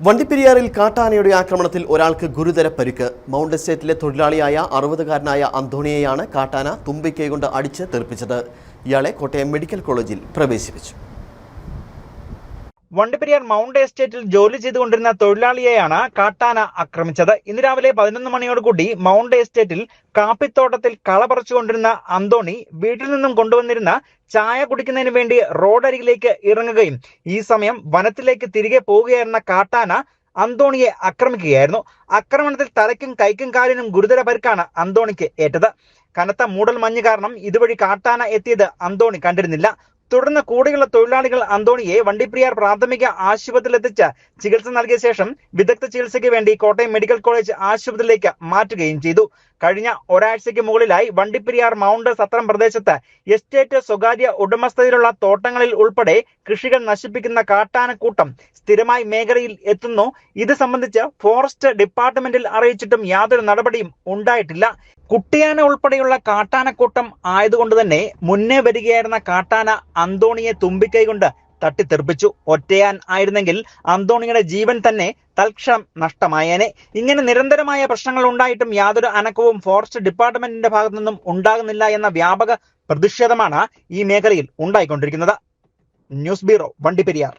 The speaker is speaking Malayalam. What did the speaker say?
വണ്ടിപ്പെരിയാറിൽ കാട്ടാനയുടെ ആക്രമണത്തിൽ ഒരാൾക്ക് ഗുരുതര പരിക്ക്. മൗണ്ട് എസ്റ്റേറ്റിലെ തൊഴിലാളിയായ 60-കാരനായ അന്തോണിയെയാണ് കാട്ടാന തുമ്പിക്കൈ കൊണ്ട് അടിച്ച് തെറിപ്പിച്ചത്. ഇയാളെ കോട്ടയം മെഡിക്കൽ കോളേജിൽ പ്രവേശിപ്പിച്ചു. വണ്ടിപ്പെരിയാർ മൗണ്ട് എസ്റ്റേറ്റിൽ ജോലി ചെയ്തുകൊണ്ടിരുന്ന തൊഴിലാളിയെയാണ് കാട്ടാന ആക്രമിച്ചത്. ഇന്ന് രാവിലെ 11 മണിയോടുകൂടി മൗണ്ട് എസ്റ്റേറ്റിൽ കാപ്പിത്തോട്ടത്തിൽ കള പറിച്ചുകൊണ്ടിരുന്ന അന്തോണി വീട്ടിൽ നിന്നും കൊണ്ടുവന്നിരുന്ന ചായ കുടിക്കുന്നതിന് വേണ്ടി റോഡരികിലേക്ക് ഇറങ്ങുകയും ഈ സമയം വനത്തിലേക്ക് തിരികെ പോവുകയായിരുന്ന കാട്ടാന അന്തോണിയെ ആക്രമിക്കുകയായിരുന്നു. ആക്രമണത്തിൽ തലയ്ക്കും കൈക്കും കാലിനും ഗുരുതര പരിക്കാണ് അന്തോണിക്ക് ഏറ്റത്. കനത്ത മൂടൽ മഞ്ഞ് കാരണം ഇതുവഴി കാട്ടാന എത്തിയത് അന്തോണി കണ്ടിരുന്നില്ല. തുടർന്ന് കൂടെയുള്ള തൊഴിലാളികൾ അന്തോണിയെ വണ്ടിപ്പെരിയാർ പ്രാഥമിക ആശുപത്രിയിൽ എത്തിച്ച് ചികിത്സ നൽകിയ ശേഷം വിദഗ്ധ ചികിത്സയ്ക്ക് വേണ്ടി കോട്ടയം മെഡിക്കൽ കോളേജ് ആശുപത്രിയിലേക്ക് മാറ്റുകയും ചെയ്തു. കഴിഞ്ഞ ഒരാഴ്ചയ്ക്ക് മുകളിലായി വണ്ടിപ്പെരിയാർ മൗണ്ട് സത്രം പ്രദേശത്ത് എസ്റ്റേറ്റ് സ്വകാര്യ ഉടമസ്ഥതയിലുള്ള തോട്ടങ്ങളിൽ ഉൾപ്പെടെ കൃഷികൾ നശിപ്പിക്കുന്ന കാട്ടാനക്കൂട്ടം സ്ഥിരമായി മേഖലയിൽ എത്തുന്നു. ഇത് സംബന്ധിച്ച് ഫോറസ്റ്റ് ഡിപ്പാർട്ട്മെന്റിൽ അറിയിച്ചിട്ടും യാതൊരു നടപടിയും ഉണ്ടായിട്ടില്ല. കുട്ടിയാന ഉൾപ്പെടെയുള്ള കാട്ടാനക്കൂട്ടം ആയതുകൊണ്ട് തന്നെ മുന്നേ വരികയായിരുന്ന കാട്ടാന അന്തോണിയെ തുമ്പിക്കൈ കൊണ്ട് തട്ടിത്തെറിപ്പിച്ചു. ഒറ്റയാൻ ആയിരുന്നെങ്കിൽ അന്തോണിയുടെ ജീവൻ തന്നെ തൽക്ഷണം നഷ്ടമായേനെ. ഇങ്ങനെ നിരന്തരമായ പ്രശ്നങ്ങൾ ഉണ്ടായിട്ടും യാതൊരു അനക്കവും ഫോറസ്റ്റ് ഡിപ്പാർട്ട്മെന്റിന്റെ ഭാഗത്തു നിന്നും ഉണ്ടാകുന്നില്ല എന്ന വ്യാപക പ്രതിഷേധമാണ് ഈ മേഖലയിൽ ഉണ്ടായിക്കൊണ്ടിരിക്കുന്നത്. News bureau, Vandiperiyar.